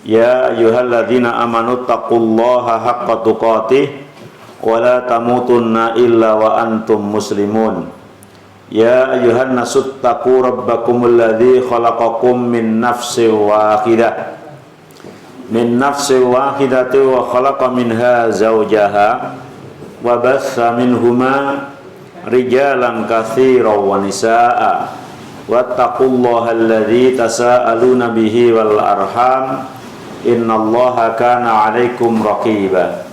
Ya ayyuhalladzina amanu taqullaha haqqa tuqatih wa la tamutunna illa wa antum muslimun. Ya ayyuhan nasu taqu rabbakumul ladzi khalaqakum min nafsin wahidah wa khalaqa minha zawjaha wa bassa minhuma rijalan katsiran wa nisaa'a wattaqullaha alladzi tasaaluna bihi wal arham innallaha kana 'alaikum raqiba.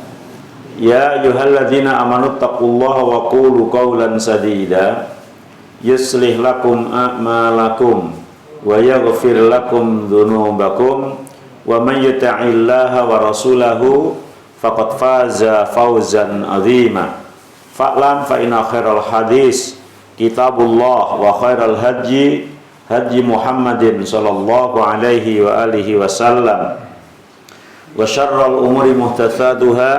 Ya ayyuhalladzina amanu taqullaha wa qulu qawlan sadida yuslih lakum a'malakum wa yaghfir lakum dzunubakum wa man yuti'illaha wa rasulahu faqad faza fawzan 'azima. Fa'lam fa inna khairal hadis kitabullah wa khairal hadyi hadyi Muhammadin sallallahu alaihi wa alihi wasallam wa syarrul umuri muhdatsatuha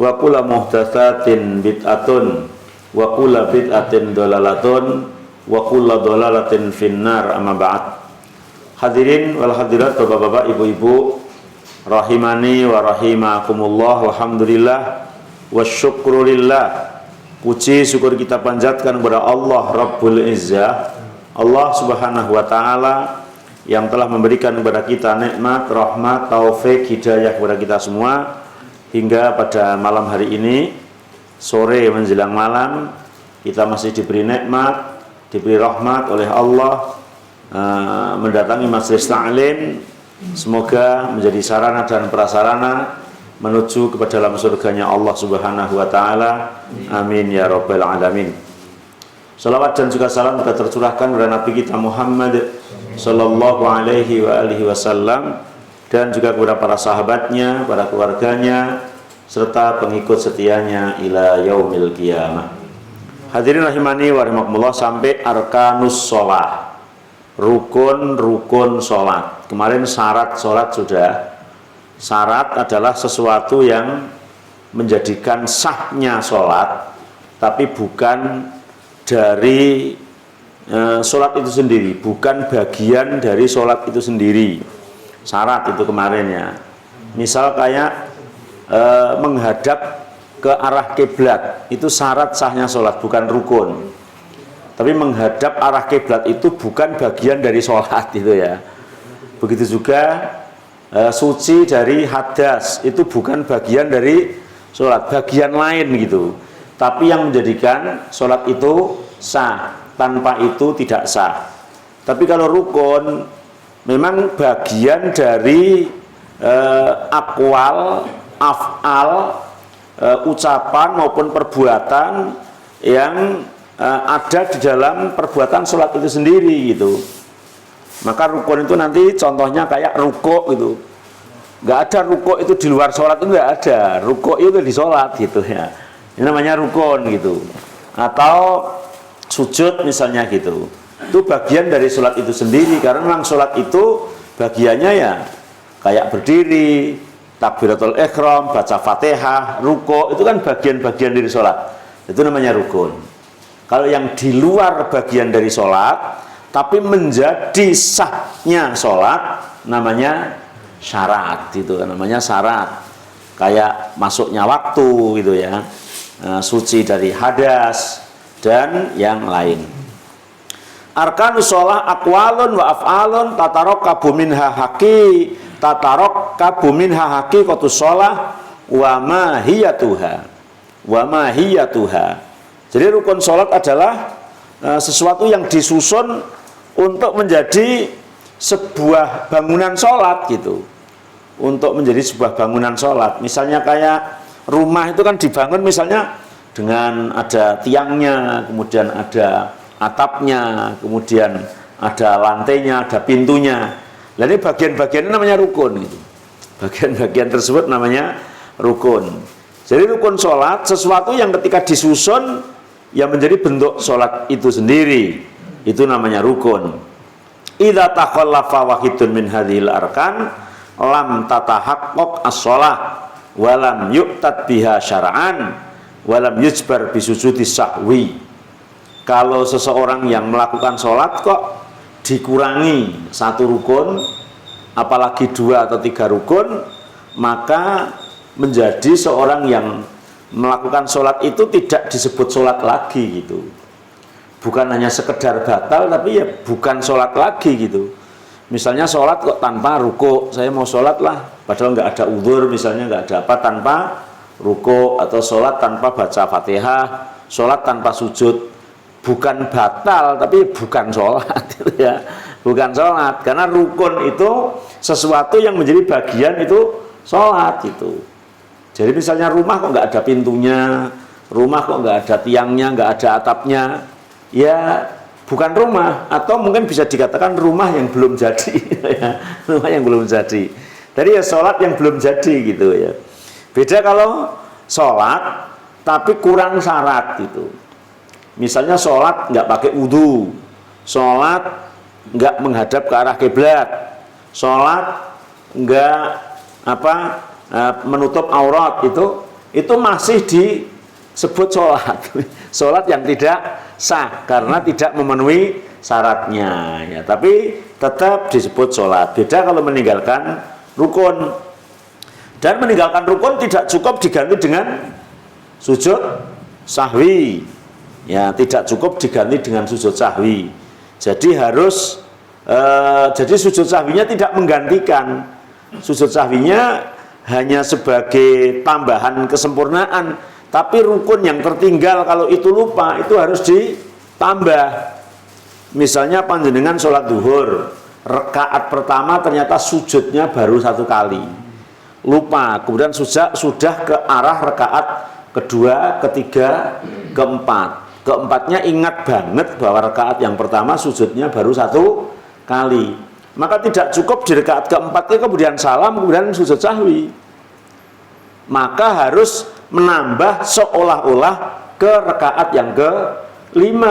wa kullu muhdatsatin bid'atun wa kullu bid'atin dhalalatun wa kullu dhalalatin finnar. Amma ba'd. Hadirin wal hadirat, bapak-bapak, ibu-ibu rahimani wa rahimakumullah. Alhamdulillah wa syukrulillah. Puji syukur kita panjatkan kepada Allah Rabbul Izzah, Allah Subhanahu wa taala yang telah memberikan kepada kita nikmat, rahmat, taufik, hidayah kepada kita semua hingga pada malam hari ini, sore menjelang malam, kita masih diberi nikmat, diberi rahmat oleh Allah, mendatangi majelis ta'lim. Semoga menjadi sarana dan prasarana menuju kepada dalam surganya Allah Subhanahu wa taala. Amin ya rabbal alamin. Salawat dan juga salam kita tercurahkan kepada Nabi kita Muhammad sallallahu alaihi wa alihi wasallam dan juga kepada para sahabatnya, para keluarganya serta pengikut setianya ila yaumil qiyamah. Hadirin rahimani wa rahimakumullah, sampai arkanus shalah, rukun-rukun salat. Kemarin syarat salat sudah. Syarat adalah sesuatu yang menjadikan sahnya salat, tapi bukan dari sholat itu sendiri, bukan bagian dari sholat itu sendiri. Syarat itu kemarin ya. Misal kayak menghadap ke arah kiblat, itu syarat sahnya sholat, bukan rukun. Tapi menghadap arah kiblat itu bukan bagian dari sholat itu ya. Begitu juga suci dari hadas, itu bukan bagian dari sholat, bagian lain gitu. Tapi yang menjadikan sholat itu sah, tanpa itu tidak sah. Tapi kalau rukun memang bagian dari akwal, af'al, ucapan maupun perbuatan yang ada di dalam perbuatan sholat itu sendiri gitu. Maka rukun itu nanti contohnya kayak rukuk gitu. Nggak ada rukuk itu di luar sholat, itu nggak ada. Rukuk itu di sholat gitu ya. Ini namanya rukun gitu. Atau sujud misalnya gitu. Itu bagian dari sholat itu sendiri. Karena memang sholat itu bagiannya ya kayak berdiri, takbiratul ihram, baca fatihah, rukuk, itu kan bagian-bagian dari sholat. Itu namanya rukun. Kalau yang di luar bagian dari sholat tapi menjadi sahnya sholat, namanya syarat. Itu namanya syarat. Kayak masuknya waktu gitu ya. Suci dari hadas dan yang lain. Arkanus shalah aqwalun wa af'alun tatarakabu minha haqiqatus shalah wa ma hiyatuha. Jadi rukun salat adalah sesuatu yang disusun untuk menjadi sebuah bangunan salat gitu. Untuk menjadi sebuah bangunan salat. Misalnya kayak rumah itu kan dibangun misalnya dengan ada tiangnya, kemudian ada atapnya, kemudian ada lantainya, ada pintunya. Nah, ini bagian-bagiannya namanya rukun gitu. Bagian-bagian tersebut namanya rukun. Jadi rukun sholat sesuatu yang ketika disusun yang menjadi bentuk sholat itu sendiri, itu namanya rukun. Idza takhallafa wahidun min hadhil arkan lam tatahaqqaq as-shalah walam yu'tat biha syara'an walam yujbar bisujudi sahwi. Kalau seseorang yang melakukan sholat kok dikurangi satu rukun, apalagi 2 atau 3 rukun, maka menjadi seorang yang melakukan sholat itu tidak disebut sholat lagi gitu. Bukan hanya sekedar batal, tapi ya bukan sholat lagi gitu. Misalnya sholat kok tanpa ruku, saya mau sholat lah, padahal nggak ada uzur, misalnya nggak ada apa, tanpa ruku, atau sholat tanpa baca fatihah, sholat tanpa sujud, bukan batal, tapi bukan sholat gitu ya, bukan sholat, karena rukun itu sesuatu yang menjadi bagian itu sholat gitu. Jadi misalnya rumah kok nggak ada pintunya, rumah kok nggak ada tiangnya, nggak ada atapnya, ya bukan rumah, atau mungkin bisa dikatakan rumah yang belum jadi, ya. Rumah yang belum jadi. Jadi ya sholat yang belum jadi gitu ya. Beda kalau sholat tapi kurang syarat gitu. Misalnya sholat nggak pakai wudhu, sholat nggak menghadap ke arah kiblat, sholat nggak menutup aurat, itu masih disebut sholat. Sholat yang tidak sah karena tidak memenuhi syaratnya ya, tapi tetap disebut sholat. Beda kalau meninggalkan rukun, dan meninggalkan rukun tidak cukup diganti dengan sujud sahwi ya, tidak cukup diganti dengan sujud sahwi. Jadi harus jadi sujud sahwinya tidak menggantikan, sujud sahwinya hanya sebagai tambahan kesempurnaan. Tapi rukun yang tertinggal kalau itu lupa, itu harus ditambah. Misalnya panjenengan sholat duhur, rakaat pertama ternyata sujudnya baru 1 kali, lupa, kemudian sudah ke arah rakaat kedua, ketiga, keempat. Keempatnya ingat banget bahwa rakaat yang pertama sujudnya baru 1 kali. Maka tidak cukup di rakaat keempatnya kemudian salam, kemudian sujud sahwi. Maka harus menambah seolah-olah ke rakaat yang ke-5,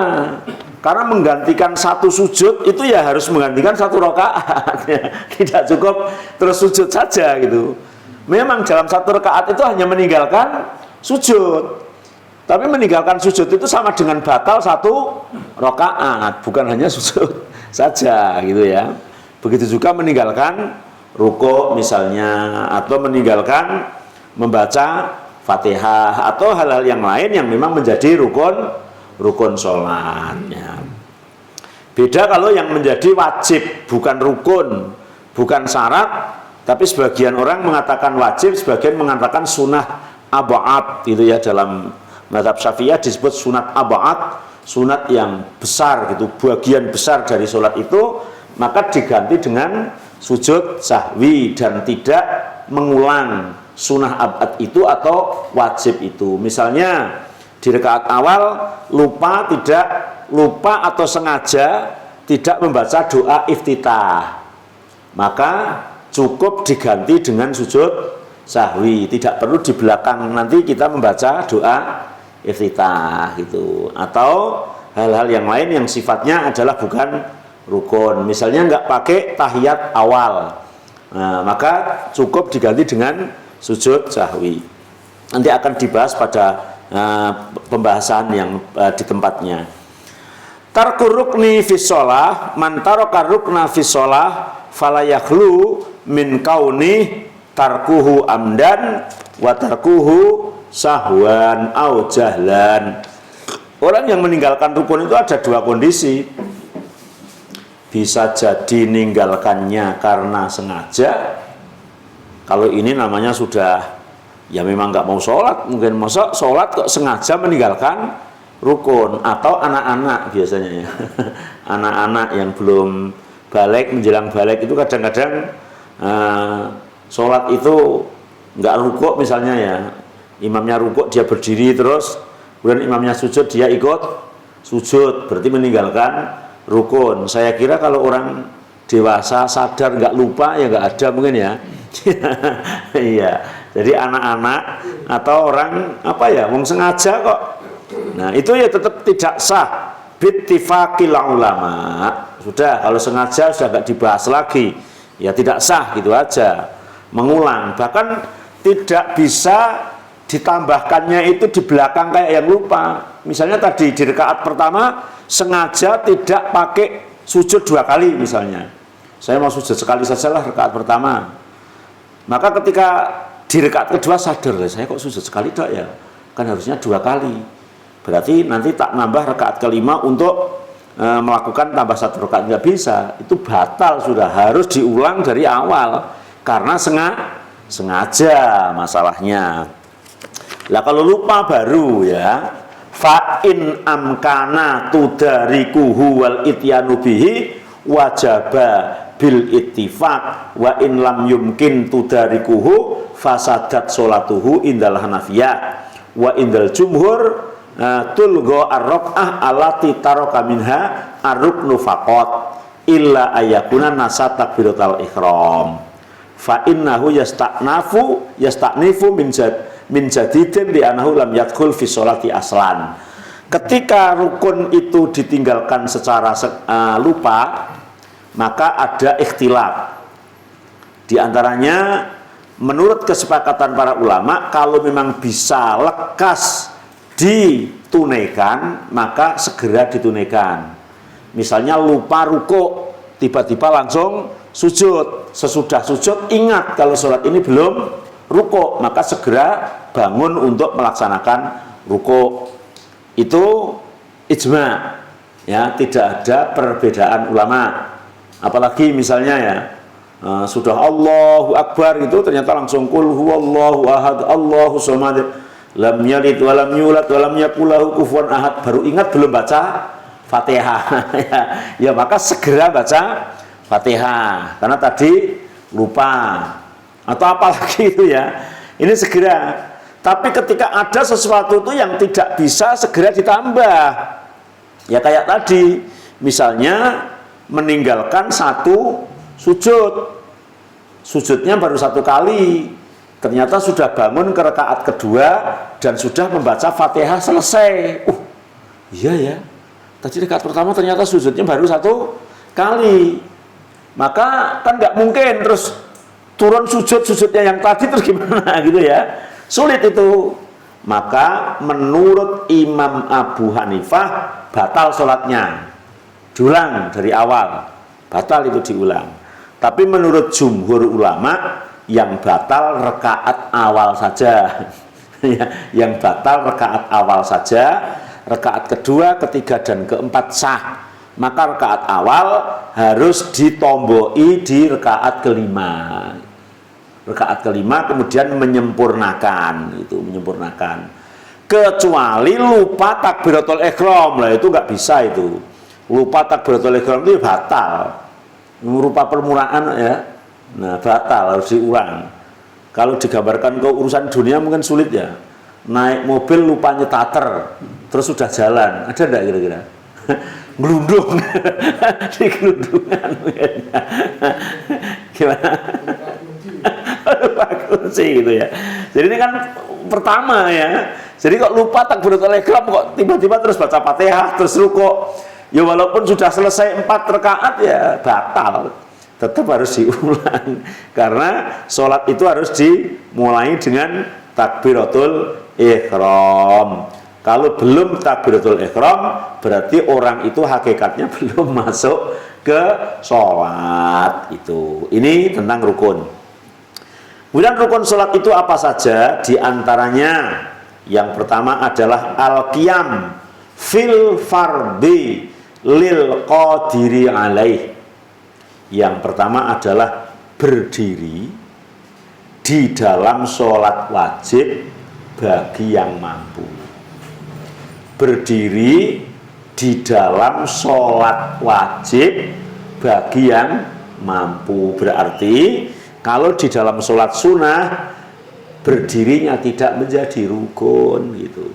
karena menggantikan 1 sujud itu ya harus menggantikan 1 rakaat ya. Tidak cukup terus sujud saja gitu. Memang dalam 1 rakaat itu hanya meninggalkan sujud, tapi meninggalkan sujud itu sama dengan batal 1 rakaat, bukan hanya sujud saja gitu ya. Begitu juga meninggalkan ruku misalnya, atau meninggalkan membaca Fatihah, atau hal-hal yang lain yang memang menjadi rukun sholatnya. Beda kalau yang menjadi wajib, bukan rukun, bukan syarat, tapi sebagian orang mengatakan wajib, sebagian mengatakan sunah aba'at gitu ya. Dalam mazhab Syafi'iyah disebut sunat aba'at, sunat yang besar gitu, bagian besar dari sholat itu, maka diganti dengan sujud sahwi dan tidak mengulang sunnah abad itu atau wajib itu. Misalnya di rakaat awal lupa atau sengaja tidak membaca doa iftitah, maka cukup diganti dengan sujud sahwi, tidak perlu di belakang nanti kita membaca doa iftitah gitu. Atau hal-hal yang lain yang sifatnya adalah bukan rukun, misalnya nggak pakai tahiyat awal, nah, maka cukup diganti dengan sujud sahwi. Nanti akan dibahas pada pembahasan yang di tempatnya. Tarku rukni fi shalah, man taraka rukna fi shalah fala yakhlu min kauni tarkuhu amdan wa tarkuhu sahwan au jahlan. Orang yang meninggalkan rukun itu ada 2 kondisi. Bisa jadi meninggalkannya karena sengaja. Kalau ini namanya sudah ya memang nggak mau sholat, mungkin masa sholat kok sengaja meninggalkan rukun. Atau anak-anak biasanya ya, anak-anak yang belum balik, menjelang balik itu kadang-kadang sholat itu nggak rukuk misalnya ya, imamnya rukuk dia berdiri terus, kemudian imamnya sujud dia ikut sujud, berarti meninggalkan rukun. Saya kira kalau orang dewasa sadar nggak lupa ya nggak ada mungkin ya. Iya, jadi anak-anak atau orang wong sengaja kok. Nah itu ya tetap tidak sah bittifaqil ulama. Sudah, kalau sengaja sudah nggak dibahas lagi, ya tidak sah gitu aja. Mengulang, bahkan tidak bisa ditambahkannya itu di belakang kayak yang lupa. Misalnya tadi di rakaat pertama sengaja tidak pakai sujud 2 kali misalnya, saya mau sujud sekali sajalah rakaat pertama. Maka ketika di rakaat kedua sadar, saya kok sujud sekali dok ya, kan harusnya 2 kali. Berarti nanti tak nambah rakaat kelima untuk melakukan tambah 1 rakaat, nggak bisa. Itu batal, sudah harus diulang dari awal karena sengaja masalahnya. Lah kalau lupa baru ya, fa in amkana tudarikuhu wal ityanu bihi wajaba bil ittifaq wa in lam yumkin tudarikuhu fasadat sholatuhu indal hanafiyah wa indal jumhur tulgo ar-raq'ah allati taraka minha ar-ruknu faqat illa ayakuna nasat takbiratul ihram fa innahu yasta'nifu min jadidin li annahu lam yadkhul fi sholati aslan. Ketika rukun itu ditinggalkan secara lupa, maka ada ikhtilaf. Di antaranya menurut kesepakatan para ulama, kalau memang bisa lekas ditunaikan, maka segera ditunaikan. Misalnya lupa ruku, tiba-tiba langsung sujud. Sesudah sujud ingat kalau sholat ini belum ruku, maka segera bangun untuk melaksanakan ruku. Itu ijma, ya, tidak ada perbedaan ulama. Apalagi misalnya ya, sudah Allahu Akbar itu ternyata langsung qul huwallahu ahad Allahu somad lam yalid wa lam yulad wa lam yakul lahu kufuwan ahad, baru ingat belum baca Fatihah. Ya maka segera baca Fatihah karena tadi lupa atau apalagi itu ya, ini segera. Tapi ketika ada sesuatu itu yang tidak bisa segera ditambah, ya kayak tadi misalnya meninggalkan 1 sujudnya baru 1 kali, ternyata sudah bangun ke rakaat kedua dan sudah membaca Fatihah selesai. Iya ya, tadi rakaat pertama ternyata sujudnya baru 1 kali, maka kan nggak mungkin terus turun sujudnya yang tadi terus gimana gitu ya, sulit itu. Maka menurut Imam Abu Hanifah batal sholatnya, diulang dari awal, batal itu diulang. Tapi menurut jumhur ulama yang batal rakaat awal saja. Yang batal rakaat awal saja, rakaat kedua, ketiga dan keempat sah. Maka rakaat awal harus ditomboi di rakaat kelima. Rakaat kelima kemudian menyempurnakan, itu menyempurnakan. Kecuali lupa takbiratul ihram, lah itu nggak bisa itu. Lupa takbiratul ihram itu batal, merupa permuraan ya. Nah batal, harus diulang. Kalau digambarkan ke urusan dunia mungkin sulit ya. Naik mobil lupa nyetater, terus sudah jalan, ada enggak kira-kira? Gelundung di gelundungan gimana? Lupa kunci gitu ya. Jadi ini kan pertama ya. Jadi kok lupa takbiratul ihram kok tiba-tiba terus baca Fatihah terus ruku. Ya walaupun sudah selesai 4 rakaat ya batal. Tetap harus diulang karena sholat itu harus dimulai dengan takbiratul ihram. Kalau belum takbiratul ihram berarti orang itu hakikatnya belum masuk ke sholat itu. Ini tentang rukun. Kemudian rukun sholat itu apa saja? Di antaranya yang pertama adalah al-qiyam fil fardi lil qadiri alaih. Yang pertama adalah berdiri di dalam sholat wajib bagi yang mampu. Berdiri di dalam sholat wajib bagi yang mampu, berarti kalau di dalam sholat sunnah berdirinya tidak menjadi rukun gitu.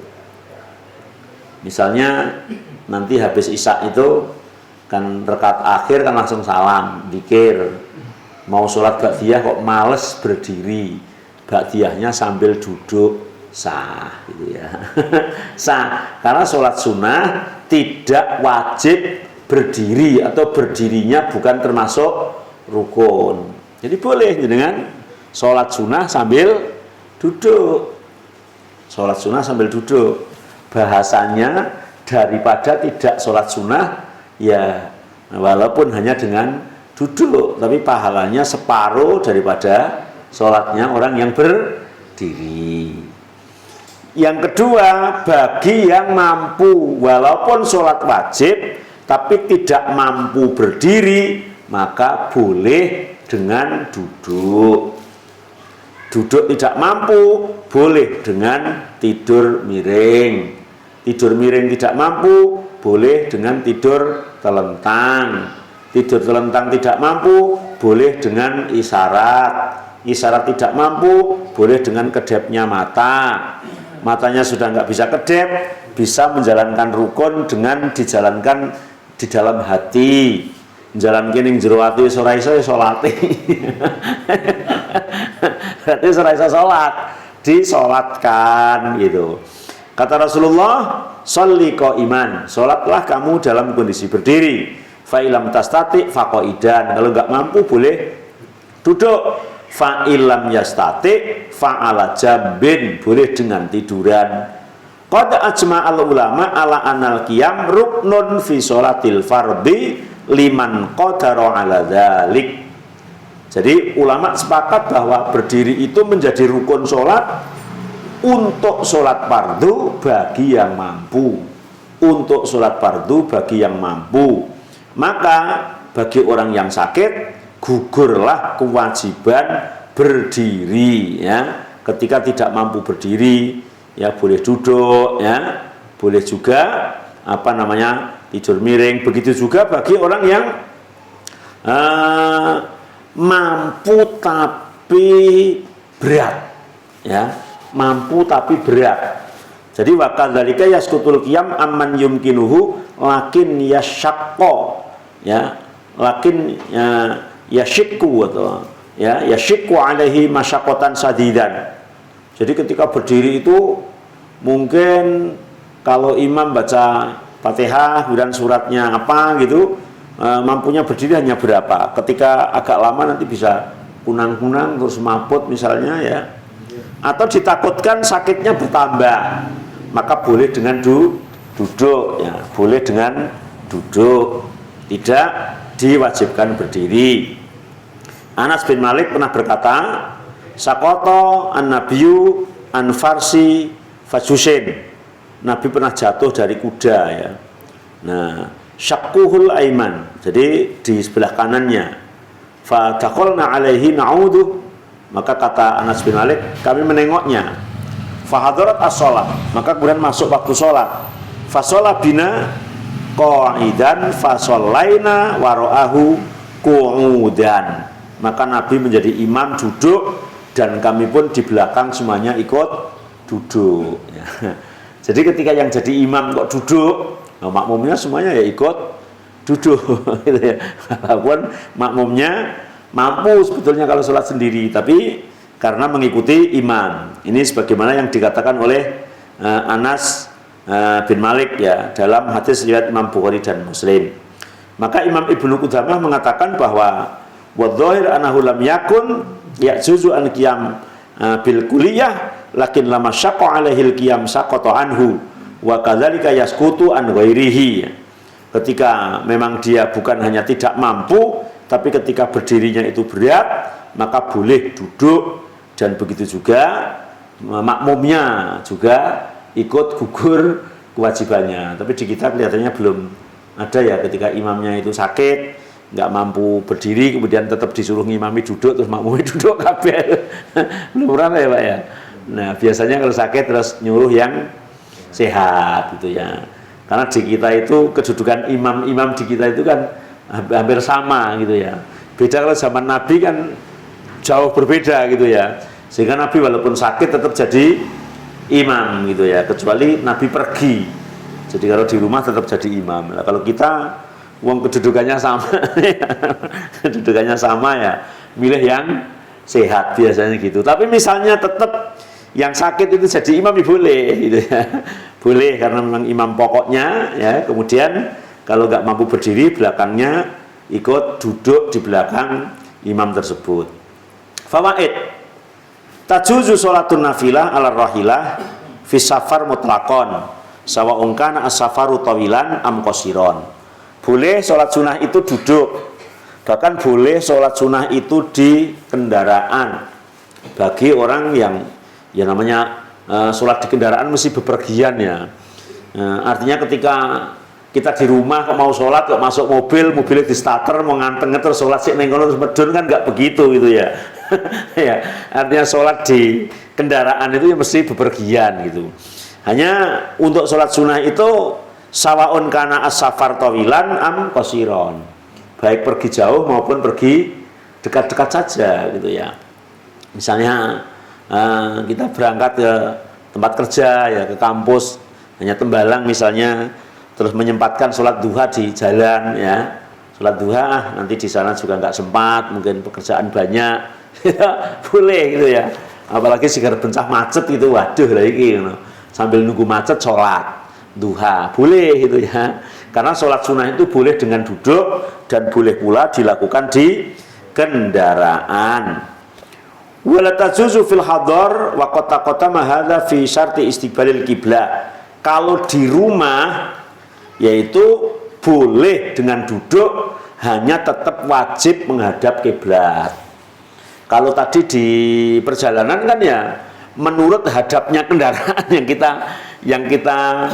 Misalnya nanti habis isya itu kan rakaat akhir kan langsung salam, dzikir. Mau sholat ba'diyah kok males berdiri, ba'diyahnya sambil duduk, sah gitu ya. Sah karena sholat sunnah tidak wajib berdiri atau berdirinya bukan termasuk rukun. Jadi boleh dengan sholat sunnah sambil duduk. Sholat sunnah sambil duduk. Bahasanya daripada tidak sholat sunnah, ya walaupun hanya dengan duduk, tapi pahalanya separuh daripada sholatnya orang yang berdiri. Yang kedua, bagi yang mampu walaupun sholat wajib tapi tidak mampu berdiri, maka boleh dengan duduk. Duduk tidak mampu, boleh dengan tidur miring. Tidur miring tidak mampu, boleh dengan tidur telentang. Tidur telentang tidak mampu, boleh dengan isyarat. Isyarat tidak mampu, boleh dengan kedepnya mata. Matanya sudah nggak bisa kedep, bisa menjalankan rukun dengan dijalankan di dalam hati. Menjalankan yang jero ati ora iso salate. Berarti ora iso salat, disolatkan gitu. Kata Rasulullah, sholli qa'iman, salatlah kamu dalam kondisi berdiri. Fa ilam tastati faqaidan, kalau enggak mampu boleh duduk. Fa ilam yastati fa ala jambin, boleh dengan tiduran. Qad ajma'al ulama ala anal qiyam ruknun fi sholatil fardhi liman qadara ala dzalik. Jadi ulama sepakat bahwa berdiri itu menjadi rukun sholat untuk sholat fardu bagi yang mampu. Untuk sholat fardu bagi yang mampu. Maka bagi orang yang sakit gugurlah kewajiban berdiri ya. Ketika tidak mampu berdiri ya boleh duduk ya, boleh juga tidur miring. Begitu juga bagi orang yang mampu tapi berat ya, mampu tapi berat. Jadi wakadzalika yaskutul qiyam amman yumkinuhu lakin yasyaqqa ya, lakin yasyikku atau ya yasyikku alaihi masyaqqatan sadidan. Jadi ketika berdiri itu mungkin kalau imam baca Fatihah kemudian suratnya apa gitu, mampunya berdiri hanya berapa. Ketika agak lama nanti bisa kunang-kunang terus mabut misalnya ya, atau ditakutkan sakitnya bertambah, maka boleh dengan duduk ya, boleh dengan duduk, tidak diwajibkan berdiri. Anas bin Malik pernah berkata, Sakoto an-nabiyyu an farsi fajusin, Nabi pernah jatuh dari kuda ya. Nah, syakkuhul aiman, jadi di sebelah kanannya. Fa dakhalna alaihi na'udhu, maka kata Anas bin Malik, kami menengoknya. Fa hadarat as-shalah, maka kemudian masuk waktu sholat. Fa sholat bina qa'idan fa shallaina wa ra'ahu qu'udan. Maka Nabi menjadi imam duduk dan kami pun di belakang semuanya ikut duduk ya. Jadi ketika yang jadi imam kok duduk, nah, makmumnya semuanya ya ikut duduk gitu ya. Walaupun makmumnya mampu sebetulnya kalau sholat sendiri, tapi karena mengikuti imam. Ini sebagaimana yang dikatakan oleh Anas bin Malik ya dalam hadis riwayat Imam Bukhari dan Muslim. Maka Imam Ibnu Qudamah mengatakan bahwa wadh-dhahir annahu lam yakun ya'juzu an qiyam bil kulliyah lakin lama syaqqa alaihil qiyam saqata anhu wa kadzalika yasqutu an ghairihi. Ketika memang dia bukan hanya tidak mampu, tapi ketika berdirinya itu berat, maka boleh duduk, dan begitu juga makmumnya juga ikut gugur kewajibannya. Tapi di kita kelihatannya belum ada ya, ketika imamnya itu sakit nggak mampu berdiri kemudian tetap disuruh ngimami duduk terus makmumnya duduk kabeh. Belum pernah ya Pak ya. Nah biasanya kalau sakit terus nyuruh yang sehat gitu ya, karena di kita itu kedudukan imam-imam di kita itu kan hampir sama gitu ya. Beda kalau zaman Nabi kan jauh berbeda gitu ya, sehingga Nabi walaupun sakit tetap jadi imam gitu ya, kecuali Nabi pergi, jadi kalau di rumah tetap jadi imam. Nah, kalau kita wong kedudukannya sama kedudukannya sama ya, milih yang sehat biasanya gitu. Tapi misalnya tetap yang sakit itu jadi imam ya boleh gitu ya, boleh karena memang imam pokoknya ya. Kemudian kalau nggak mampu berdiri, belakangnya ikut duduk di belakang imam tersebut. Fawaid: tajuzu sholatun nafilah ala rahilah fi safar mutlaqon sawa'un kana as-safaru tawilan am qasiron. Boleh sholat sunnah itu duduk Bahkan boleh sholat sunnah itu di kendaraan bagi orang yang ya namanya sholat di kendaraan mesti bepergian ya. Artinya ketika kita di rumah kok mau sholat kok masuk mobil, mobilnya di starter mau nganteng terus sholat sih neng kono terus medun kan nggak begitu gitu ya. Ya, artinya sholat di kendaraan itu ya mesti bepergian gitu. Hanya untuk sholat sunnah itu sawaun kana as-safar tawilan am qasiron. Baik pergi jauh maupun pergi dekat-dekat saja gitu ya. Misalnya kita berangkat ke tempat kerja ya, ke kampus hanya Tembalang misalnya, terus menyempatkan sholat duha di jalan ya, sholat duha nanti di sana juga nggak sempat, mungkin pekerjaan banyak, boleh gitu ya. Apalagi segar bencah macet gitu, waduh lagi gitu. Sambil nunggu macet sholat duha boleh gitu ya, karena sholat sunnah itu boleh dengan duduk dan boleh pula dilakukan di kendaraan. Wala tajuzu fil hadar wa qata mahadha fi syarti istiqbalil kiblat. Kalau di rumah yaitu boleh dengan duduk, hanya tetap wajib menghadap kiblat. Kalau tadi di perjalanan kan ya menurut hadapnya kendaraan yang kita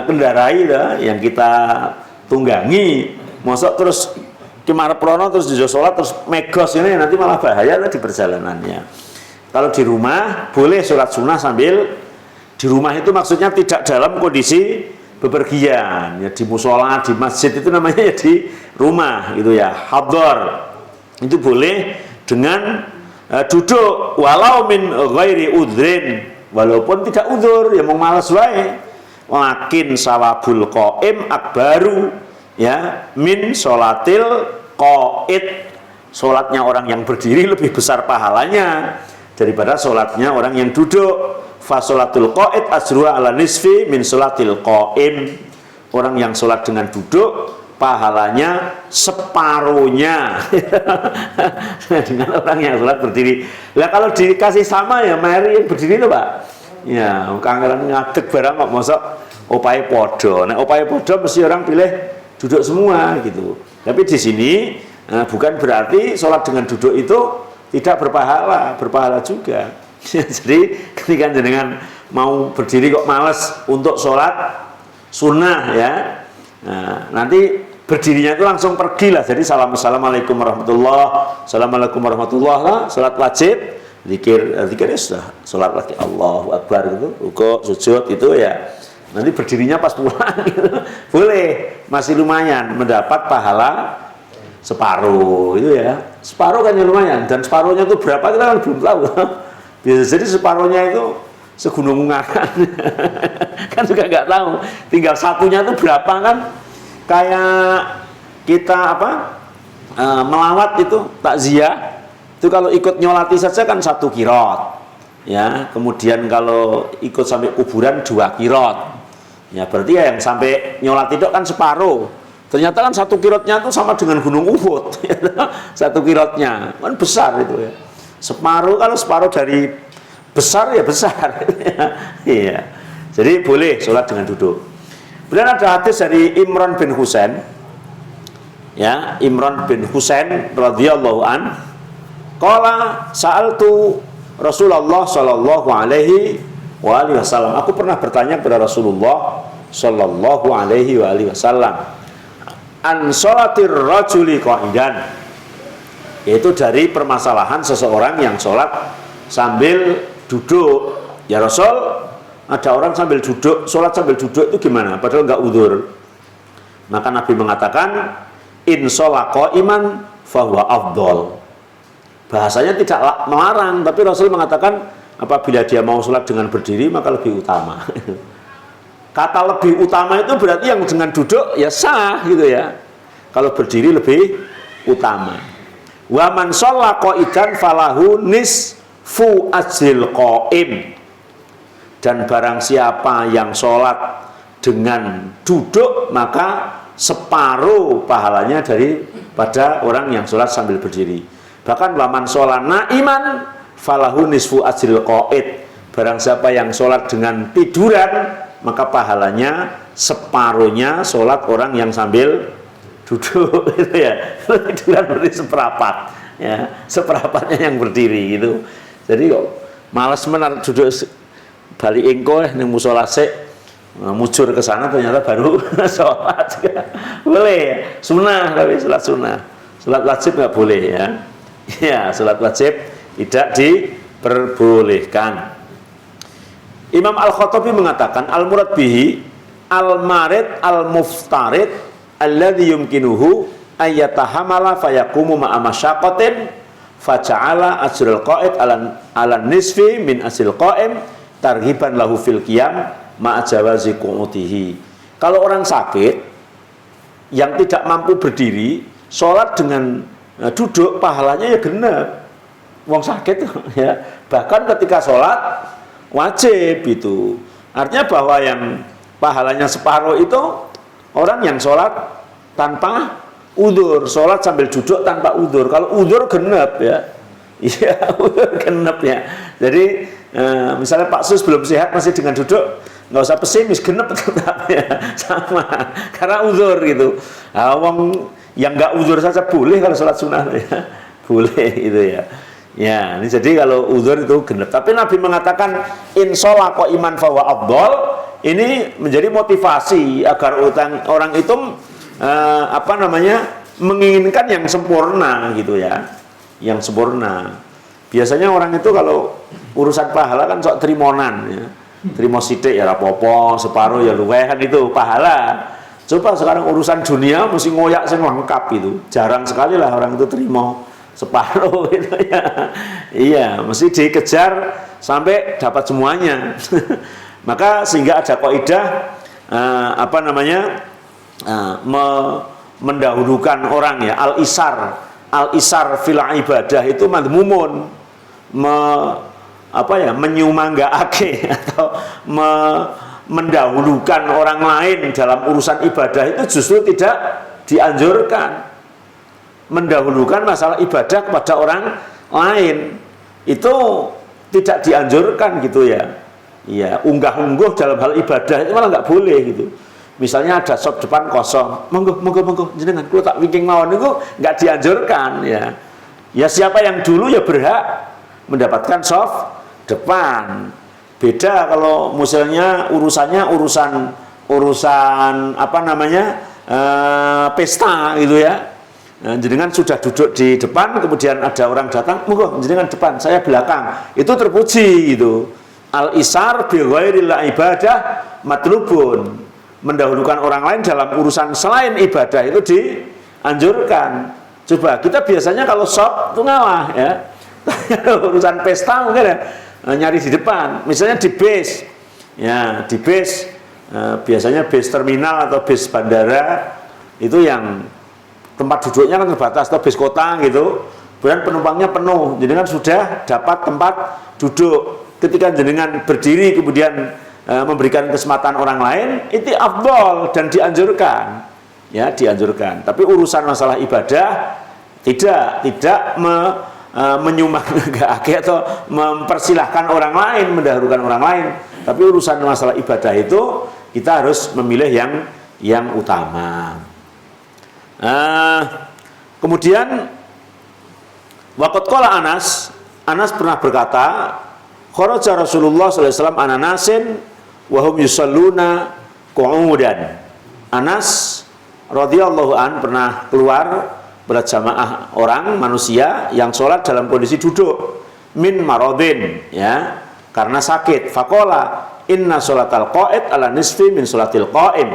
kendarai ya, yang kita tunggangi. Mosok terus Kimarep Prono terus di sholat terus megos ini nanti malah bahaya lah di perjalanannya. Kalau di rumah boleh sholat sunnah sambil di rumah, itu maksudnya tidak dalam kondisi bepergian ya, di musola, di masjid itu namanya ya di rumah gitu ya. Hadar itu boleh dengan duduk walau min ghairi udhrin, walaupun tidak udzur ya mau malas wae. Lakin sawabul qaim akbaru ya min sholatil qaid, sholatnya orang yang berdiri lebih besar pahalanya daripada sholatnya orang yang duduk. Fa sholatul qaid ajruha ala nisfi min sholatil qaim, orang yang sholat dengan duduk pahalanya separuhnya dengan orang yang sholat berdiri. Lah kalau dikasih sama ya mari yang berdiri itu Pak ya, kangelan ngadeg barang kok mosok opahe podo. Nah opahe podo mesti orang pilih duduk semua gitu. Tapi di sini bukan berarti sholat dengan duduk itu tidak berpahala, berpahala juga. Jadi ketika jenengan mau berdiri kok males untuk sholat sunnah ya, nanti berdirinya itu langsung pergilah. Jadi assalamualaikum warahmatullah, assalamualaikum warahmatullah lah, sholat wajib, zikir ya sudah, sholat lagi Allahu Akbar gitu, rukuk, sujud itu ya. Nanti berdirinya pas pulang gitu. Boleh, masih lumayan mendapat pahala separuh itu ya. Separuh kan ya lumayan, dan separuhnya itu berapa kita kan belum tahu. Biasa jadi separuhnya itu segunung ungaran. Kan juga nggak tahu. Tinggal satunya itu berapa kan? Kayak kita melawat itu takziah itu kalau ikut nyolati saja kan 1 kirot ya, kemudian kalau ikut sampai kuburan 2 kirot ya, berarti ya yang sampai nyolati itu kan separuh. Ternyata kan 1 kirotnya itu sama dengan gunung Uhud. 1 kirotnya kan besar itu ya. Separuh, kalau separuh dari besar ya besar. Iya. Jadi boleh sholat dengan duduk. Kemudian ada hadis dari Imran bin Husain ya, Imran bin Husain radhiyallahu an qala sa'altu Rasulullah sallallahu alaihi wasallam, aku pernah bertanya kepada Rasulullah sallallahu alaihi wasallam an sholatir rajuli qa'idan, yaitu dari permasalahan seseorang yang sholat sambil duduk. Ya Rasul, ada orang sambil duduk, sholat sambil duduk itu gimana? Padahal nggak udzur. Maka Nabi mengatakan in sholat qa'iman fahuwa afdol. Bahasanya tidak melarang, tapi Rasul mengatakan apabila dia mau sholat dengan berdiri maka lebih utama. Kata lebih utama itu berarti yang dengan duduk ya sah gitu ya. Kalau berdiri lebih utama. Wa man shalla qa'idan falahu nisfu ajril qa'im. Dan barang siapa yang sholat dengan duduk maka separuh pahalanya daripada orang yang sholat sambil berdiri. Bahkan wa man shalla na'iman falahu nisfu ajril qa'id. Barang siapa yang sholat dengan tiduran maka pahalanya separuhnya sholat orang yang sambil duduk itu ya, tiduran berdiri seperapat ya, seperapatnya yang berdiri gitu. Jadi kok malas menar duduk balik engko ning musala sik mujur ke sana ternyata baru sholat. Boleh ya, sunnah, tapi sholat sunnah. Sholat wajib nggak boleh ya. Ya, sholat wajib tidak diperbolehkan. Imam Al-Khattabi mengatakan al-murad bihi al-marid al-muftarid alladhi yumkinuhu ayyatahamala fayakumu ma'a masyaqqatin faja'ala ajrul qa'id ala nisfi min asil qa'im tarhiban lahu fil qiyam ma'a jawazi qu'udihi. Kalau orang sakit yang tidak mampu berdiri, sholat dengan duduk pahalanya ya genep. Wong sakit ya. Bahkan ketika sholat wajib itu. Artinya bahwa yang pahalanya separuh itu orang yang sholat tanpa udzur, sholat sambil duduk tanpa udzur. Kalau udzur genep ya. Iya, udzur genep ya. Jadi misalnya Pak Sus belum sehat masih dengan duduk, nggak usah pesimis, genep tetap ya. Sama. Karena udzur gitu. Nah, wong yang nggak udzur saja boleh kalau sholat sunnah ya. Boleh itu ya. Ya, ini jadi kalau udzur itu genep. Tapi Nabi mengatakan inshollah kok iman fawa afdol. Ini menjadi motivasi agar orang itu menginginkan yang sempurna gitu ya. Yang sempurna. Biasanya orang itu kalau urusan pahala kan sok trimonan ya. Trimo sithik ya rapopo, separuh ya luweh kan itu pahala. Coba sekarang urusan dunia mesti ngoyak sing lengkap itu. Jarang sekali lah orang itu terima separuh gitu ya. Iya, mesti dikejar sampai dapat semuanya. Maka sehingga ada kaidah mendahulukan orang ya, al-isar fil ibadah itu madmumun, menyumanggaake atau mendahulukan orang lain dalam urusan ibadah itu justru tidak dianjurkan. Mendahulukan masalah ibadah kepada orang lain itu tidak dianjurkan gitu ya. Iya, unggah-ungguh dalam hal ibadah itu malah nggak boleh gitu. Misalnya ada shop depan kosong, monggo jenengan kula tak wingking mawon niku nggak dianjurkan ya. Ya siapa yang dulu ya berhak mendapatkan shop depan. Beda kalau misalnya urusan pesta gitu ya. Nah, jenengan sudah duduk di depan, kemudian ada orang datang, monggo jenengan depan, saya belakang. Itu terpuji gitu. Al-isar bi ghairil ibadah matlubun. Mendahulukan orang lain dalam urusan selain ibadah itu dianjurkan. Coba kita biasanya kalau shop itu ngalah ya. Urusan pesta mungkin ya, nyari di depan. Misalnya di base. Ya, di base biasanya base terminal atau base bandara itu yang tempat duduknya kan terbatas, atau bis kota gitu, kemudian penumpangnya penuh, jenengan sudah dapat tempat duduk. Ketika jenengan berdiri kemudian memberikan kesempatan orang lain, itu afdol dan dianjurkan, ya dianjurkan. Tapi urusan masalah ibadah tidak menyumbangkan atau mempersilahkan orang lain, mendahulukan orang lain. Tapi urusan masalah ibadah itu kita harus memilih yang utama. Kemudian waqad qala Anas pernah berkata, kharaja Rasulullah sallallahu alaihi wasallam ana nasin wa hum yusalluna qu'udan. Anas radhiyallahu an pernah keluar berjamaah orang manusia yang sholat dalam kondisi duduk min maradin ya, karena sakit. Faqala inna sholatal qa'id ala nisfi min sholatil qa'im.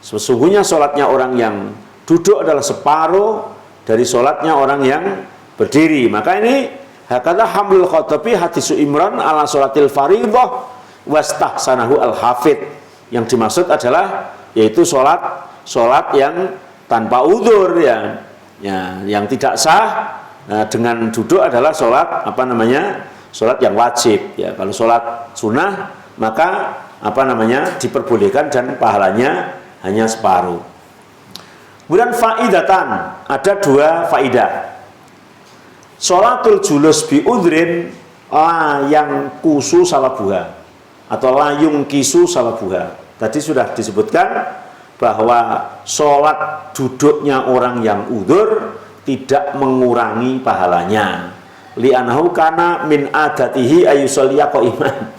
Sesungguhnya sholatnya orang yang duduk adalah separuh dari sholatnya orang yang berdiri. Maka ini hakata hamlul Khattabi hadisu Imran ala sholatil faridah wastahsanahu al-hafid. Yang dimaksud adalah yaitu sholat yang tanpa udzur ya, yang tidak sah. Nah, dengan duduk adalah sholat sholat yang wajib ya. Kalau sholat sunnah maka diperbolehkan dan pahalanya hanya separuh. Kemudian faidatan, ada dua faidah. Sholatul julus bi udrin layang kusu salabuha atau layung kisu salabuha. Tadi sudah disebutkan bahwa sholat duduknya orang yang udzur tidak mengurangi pahalanya. Li'annahu kana min adatihi ayyusalliya qa'iman.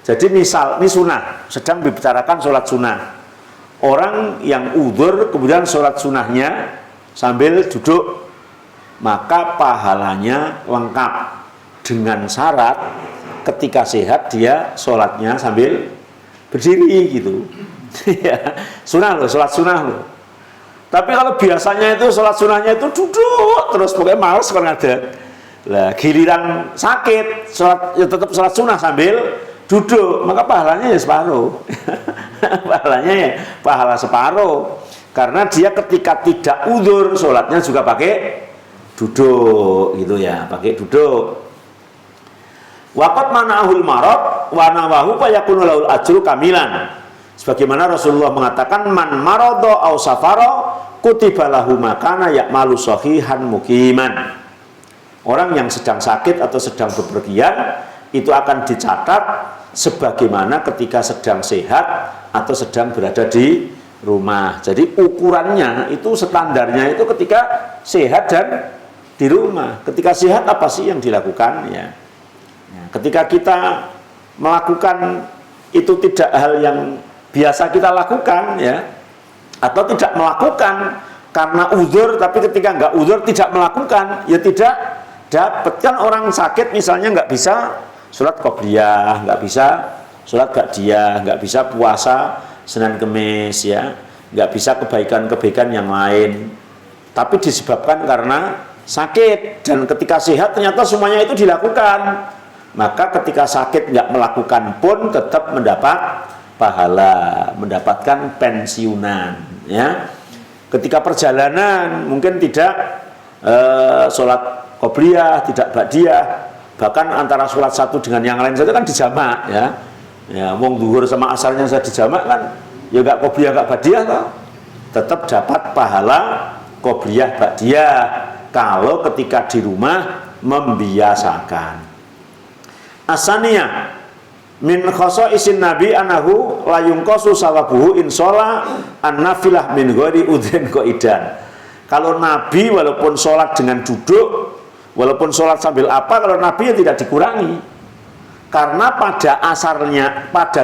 Jadi misal, ini sunnah, sedang dibicarakan sholat sunnah. Orang yang udzur kemudian sholat sunnahnya sambil duduk, maka pahalanya lengkap, dengan syarat ketika sehat dia sholatnya sambil berdiri gitu. Sunnah loh, sholat sunnah loh. Tapi kalau biasanya itu sholat sunnahnya itu duduk terus, pokoknya males kan ada. Lah giliran sakit, sholat ya tetap sholat sunnah sambil duduk, maka pahalanya ya separuh. Pahalanya ya pahala separuh. Karena dia ketika tidak udzur sholatnya juga pakai duduk gitu ya, pakai duduk. Waqat mana'ahul marad wa nawahu fa yakunu lahul ajru kamilan. Sebagaimana Rasulullah mengatakan man marada aw safara kutiba lahu makana ya'malu sahihan muqiman. Orang yang sedang sakit atau sedang bepergian itu akan dicatat sebagaimana ketika sedang sehat atau sedang berada di rumah. Jadi ukurannya itu, standarnya itu ketika sehat dan di rumah. Ketika sehat apa sih yang dilakukan ya? Ketika kita melakukan itu tidak hal yang biasa kita lakukan ya, atau tidak melakukan karena uzur, tapi ketika nggak uzur tidak melakukan, ya tidak dapat. Kan orang sakit misalnya nggak bisa sholat qobliyah, nggak bisa sholat ba'diyah, nggak bisa puasa Senin Kemis ya, nggak bisa kebaikan-kebaikan yang lain, tapi disebabkan karena sakit. Dan ketika sehat ternyata semuanya itu dilakukan, maka ketika sakit nggak melakukan pun tetap mendapat pahala, mendapatkan pensiunan ya. Ketika perjalanan mungkin tidak sholat qobliyah, tidak ba'diyah, bahkan antara sholat satu dengan yang lain saja kan dijamak ya. Ya, wong zuhur sama asarnya saya dijamak kan, ya nggak qobliyah nggak ba'diyah toh, tetap dapat pahala qobliyah ba'diyah kalau ketika di rumah membiasakan. Asaniyah min khosaisin nabi anahu layungkosu sawabuhu insola an-nafilah min ghairi udhin qaidan. Kalau nabi walaupun sholat dengan duduk, walaupun sholat sambil apa, kalau nabi ya tidak dikurangi. Karena pada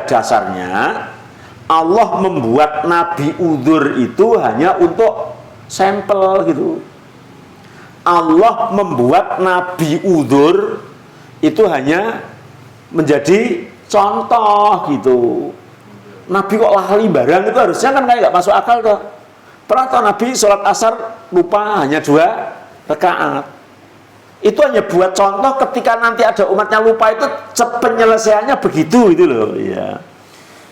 dasarnya Allah membuat nabi udzur itu hanya untuk sampel gitu. Allah membuat nabi udzur itu hanya menjadi contoh gitu. Nabi kok lali barang itu harusnya kan kayak nggak masuk akal tuh. Pernah toh Nabi sholat asar lupa hanya 2 rakaat. Itu hanya buat contoh ketika nanti ada umatnya lupa itu penyelesaiannya begitu itu loh ya.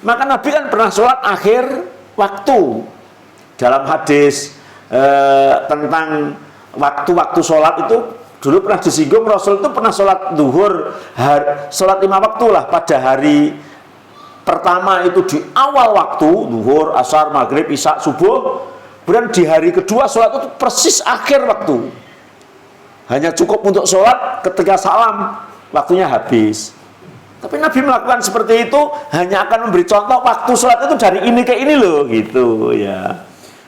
Maka Nabi kan pernah sholat akhir waktu. Dalam hadis tentang waktu-waktu sholat itu dulu pernah disinggung, Rasul itu pernah sholat zuhur, sholat 5 waktu lah pada hari pertama itu di awal waktu, zuhur, asar, maghrib, isya, subuh. Kemudian di hari kedua sholat itu persis akhir waktu. Hanya cukup untuk sholat ketika salam, waktunya habis. Tapi Nabi melakukan seperti itu hanya akan memberi contoh waktu sholat itu dari ini ke ini loh gitu ya.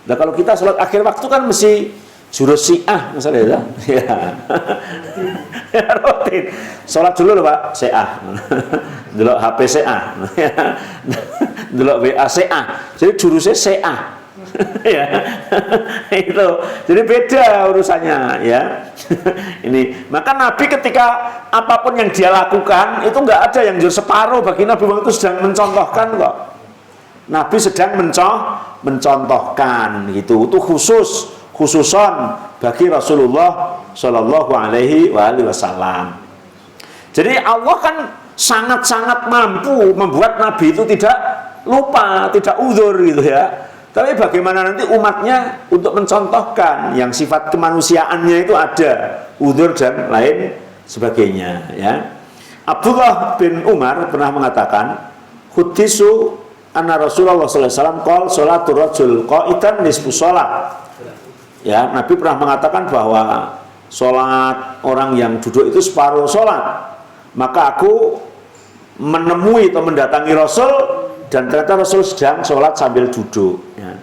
Nah kalau kita sholat akhir waktu kan mesti jurus si'ah misalnya ya. Ya rutin. Sholat dulu loh Pak, si'ah. Dulu HP si'ah. Dulu WA si'ah. Jadi jurusnya si'ah. Ya. Itu. Jadi beda urusannya ya. Ini, maka Nabi ketika apapun yang dia lakukan itu nggak ada yang jurus separuh. Bagi Nabi itu sedang mencontohkan kok. Nabi sedang mencontohkan gitu. Itu khususon bagi Rasulullah Shallallahu Alaihi Wasallam. Jadi Allah kan sangat-sangat mampu membuat Nabi itu tidak lupa, tidak uzur gitu ya. Tapi bagaimana nanti umatnya untuk mencontohkan yang sifat kemanusiaannya itu ada, uzur dan lain sebagainya ya. Abdullah bin Umar pernah mengatakan, "Hudisu anna Rasulullah sallallahu alaihi wasallam qol sholatul rajul qa'idan nisfu shalah." Ya, Nabi pernah mengatakan bahwa sholat orang yang duduk itu separuh sholat. Maka aku menemui atau mendatangi Rasul dan ternyata Rasul sedang sholat sambil duduk. Ya.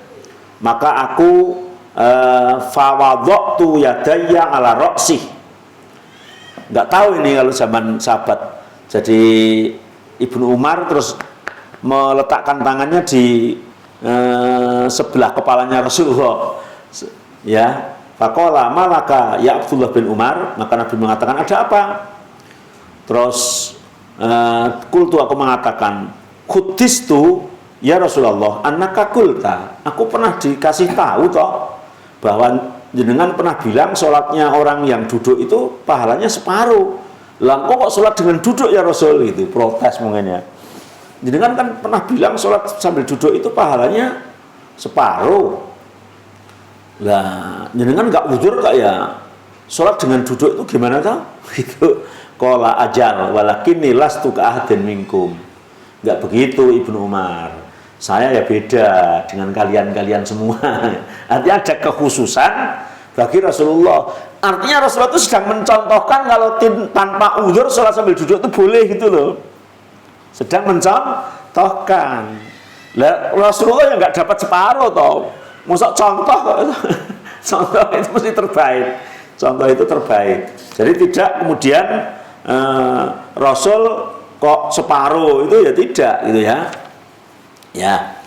maka aku fawadhtu yadayya ala ra'si. Nggak tahu ini kalau zaman sahabat. Jadi Ibnu Umar terus meletakkan tangannya di sebelah kepalanya Rasulullah. Ya, faqala malaka ya Abdullah bin Umar, maka Nabi mengatakan ada apa? Terus kultu aku mengatakan khudistu ya Rasulullah annaka qulta, aku pernah dikasih tahu toh bahwa jenengan pernah bilang sholatnya orang yang duduk itu pahalanya separuh. Lah kok sholat dengan duduk ya Rasul, itu protes mungkin ya. Jenengan kan pernah bilang sholat sambil duduk itu pahalanya separuh. Lah jenengan nggak udzur kak ya sholat dengan duduk itu gimana tau? Itu qala ajal walakinni lastu ka'ahadin minkum. Nggak begitu Ibnu Umar. Saya ya beda dengan kalian-kalian semua. Artinya ada kekhususan bagi Rasulullah. Artinya Rasulullah itu sedang mencontohkan kalau tanpa uzur sholat sambil duduk itu boleh gitu loh. Sedang mencontohkan. Lah Rasulullah yang nggak dapat separuh toh. Masa contoh kok. Contoh itu mesti terbaik. Contoh itu terbaik. Jadi tidak kemudian Rasul kok separuh itu ya tidak gitu ya. Ya.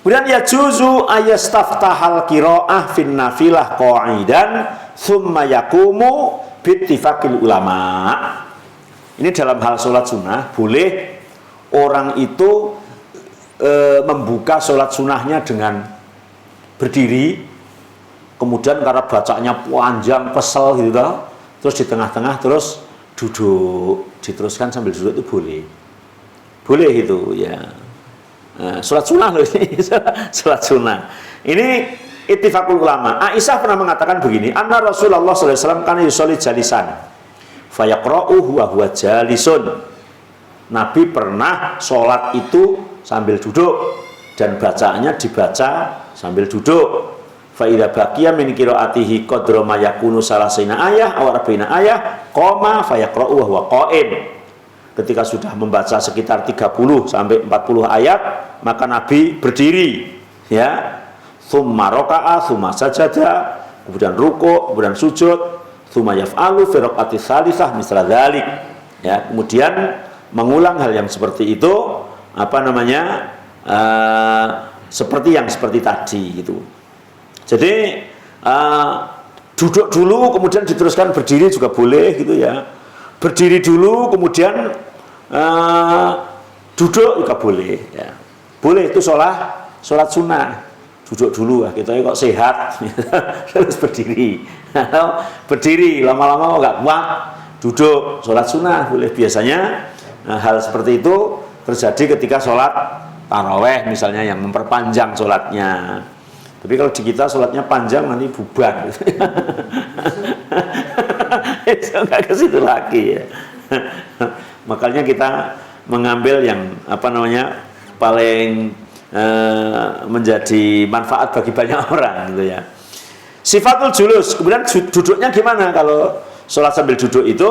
Kemudian ya juzu ayastaftahal qiraah fin nafilah qa'idan thumma yaqumu bittifaqil ulama. Ini dalam hal sholat sunnah boleh orang itu membuka sholat sunnahnya dengan berdiri, kemudian karena bacanya panjang kesel gitu toh, terus di tengah-tengah terus duduk, diteruskan sambil duduk itu boleh itu ya. Sholat sunnah loh ini. Sholat sunnah ini ittifaqul ulama. Aisyah pernah mengatakan begini, anna Rasulullah SAW kana yusolli jalisan fayaqra'u huwa jalisun. Nabi pernah sholat itu sambil duduk dan bacaannya dibaca sambil duduk. Fa idza baqiya min qiraatihi qadra ma yakunu salasina ayah aw arba'ina ayah qama fayaqra'u huwa qa'im. Ketika sudah membaca sekitar 30 sampai 40 ayat, maka Nabi berdiri, ya. Tsumma raka'a, tsumma sajada, kemudian rukuk, kemudian sujud, tsumma yaf'alu fi raq'ati tsalisah misla dzalik. Ya, kemudian mengulang hal yang seperti itu, seperti tadi gitu. Jadi duduk dulu kemudian diteruskan berdiri juga boleh gitu ya. Berdiri dulu kemudian duduk juga boleh ya. Boleh itu sholat sunnah. Duduk dulu ya, kita kok sehat terus berdiri. Berdiri lama-lama nggak kuat, duduk sholat sunnah boleh. Biasanya hal seperti itu terjadi ketika sholat taraweh misalnya yang memperpanjang sholatnya. Tapi kalau di kita sholatnya panjang nanti bubar. Itu nggak ke situ lagi ya. Makanya kita mengambil yang paling menjadi manfaat bagi banyak orang gitu ya. Sifatul julus, kemudian duduknya gimana kalau sholat sambil duduk itu?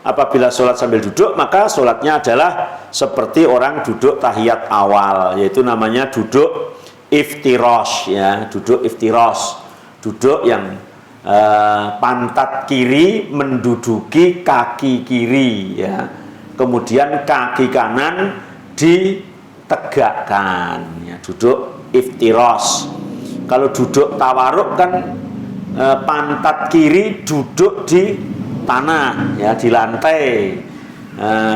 Apabila sholat sambil duduk maka sholatnya adalah seperti orang duduk tahiyat awal, yaitu namanya duduk iftirash ya, duduk iftirash, duduk yang pantat kiri menduduki kaki kiri ya, kemudian kaki kanan ditegakkan ya, duduk iftirash. Kalau duduk tawaruk kan pantat kiri duduk di tanah ya, di lantai,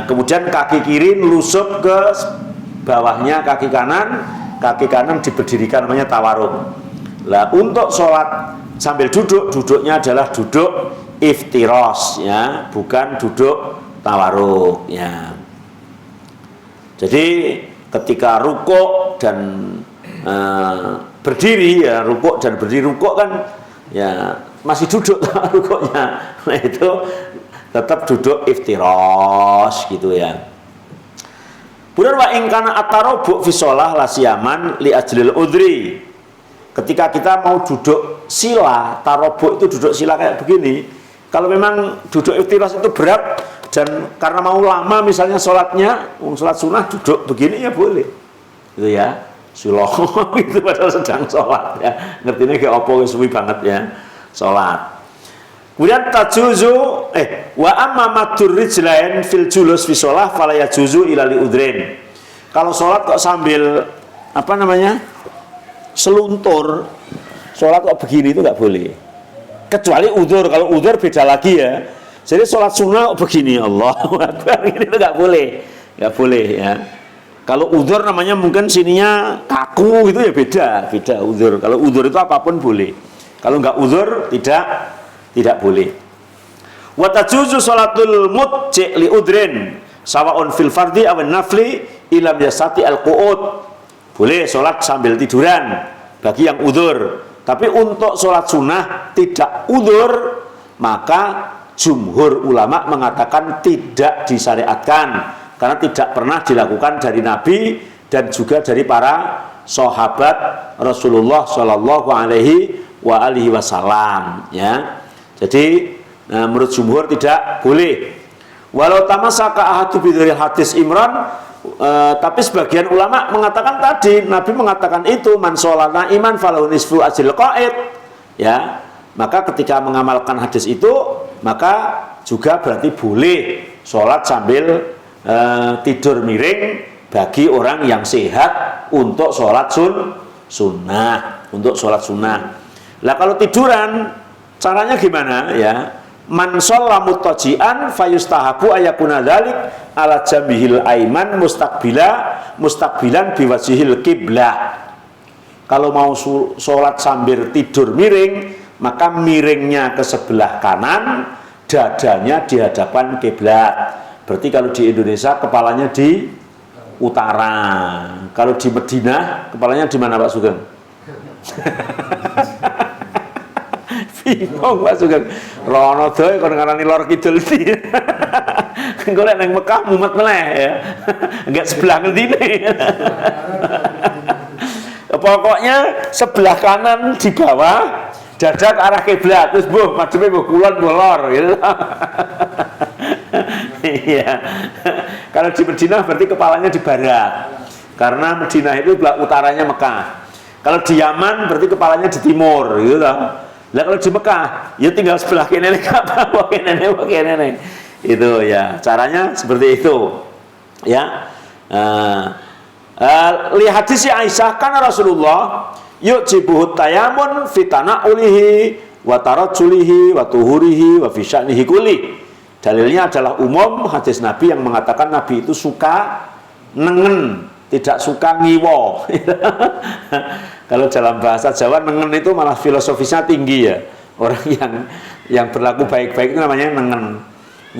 kemudian kaki kiri melusup ke bawahnya kaki kanan diberdirikan, namanya tawaruk. Lah untuk sholat sambil duduk, duduknya adalah duduk iftirash ya, bukan duduk tawaruk ya. Jadi ketika rukuk dan berdiri ya, rukuk dan berdiri, rukuk kan ya masih duduk rukuknya, nah itu tetap duduk iftirash gitu ya. Kemudian wa in kana at-tarubu fi shalah la siyaman li ajlil udri. Ketika kita mau duduk sila, tarobu itu duduk sila kayak begini. Kalau memang duduk iftirash itu berat dan karena mau lama misalnya sholatnya, sholat sunnah duduk begini ya boleh, gitu ya. Silo itu padahal sedang sholat ya. Ngertinya kayak opo suwi banget ya sholat. Kemudian tajuzu wa amma madur rijlain fil julus fi sholah fala yajuzu ila li udrin. Kalau sholat kok sambil apa namanya seluntur, sholat kok begini itu nggak boleh. Kecuali udzur. Kalau udzur beda lagi ya. Jadi sholat sunnah kok begini, Allahu Akbar, ini itu nggak boleh ya. Kalau udzur namanya mungkin sininya kaku gitu ya beda udzur. Kalau udzur itu apapun boleh. Kalau nggak udzur tidak boleh. Wa tajuzu sholatul mutji li udrin sawaun fil fardhi aw nafli ilam yasati al qu'ud. Boleh sholat sambil tiduran bagi yang udzur. Tapi untuk sholat sunnah tidak udzur, maka jumhur ulama mengatakan tidak disyariatkan. Karena tidak pernah dilakukan dari Nabi dan juga dari para sahabat Rasulullah Shallallahu Alaihi Wasallam. Ya, jadi menurut jumhur tidak boleh. Walau tamasaka ahadu bidhuril hadis Imran, tapi sebagian ulama mengatakan tadi Nabi mengatakan itu man sholana iman falahu nisfu ajril qaid. Ya, maka ketika mengamalkan hadis itu maka juga berarti boleh sholat sambil tidur miring bagi orang yang sehat untuk sholat sunnah. Lah kalau tiduran caranya gimana ya? Man shalla muttaji'an fayustahabu ayakuna dzalik ala jambihil aiman mustaqbilan biwajhil qiblah. Kalau mau sholat sambil tidur miring, maka miringnya ke sebelah kanan, dadanya di hadapan kiblat. Berarti kalau di Indonesia kepalanya di utara. Kalau di Madinah kepalanya di mana Pak Sugeng? Bingung Pak Sugeng. Rono doe kon ngarani lor kidul iki. Engko nek nang Mekah mumet meneh ya. Enggak sebelah ngendine. Pokoknya sebelah kanan di bawah, dada ke arah kiblat. Terus mbuh madhepe mbuh kulon mbuh lor gitu. Iya. Kalau di Madinah berarti kepalanya di barat. Karena Madinah itu utaranya Mekah. Kalau di Yaman berarti kepalanya di timur, gitu loh. Lah kalau di Mekah, ya tinggal sebelah kene Ka'bah, kene. Itu ya, caranya seperti itu. Ya. Lihat hadis Aisyah kan Rasulullah yujibuhut tayamun fitana ulihi wa tarajulihi wa tuhurihi wa fi sya'nihi kulli. Dalilnya adalah umum hadis Nabi yang mengatakan Nabi itu suka nengen, tidak suka ngiwo. Kalau dalam bahasa Jawa nengen itu malah filosofisnya tinggi ya. Orang yang berlaku baik-baik itu namanya nengen.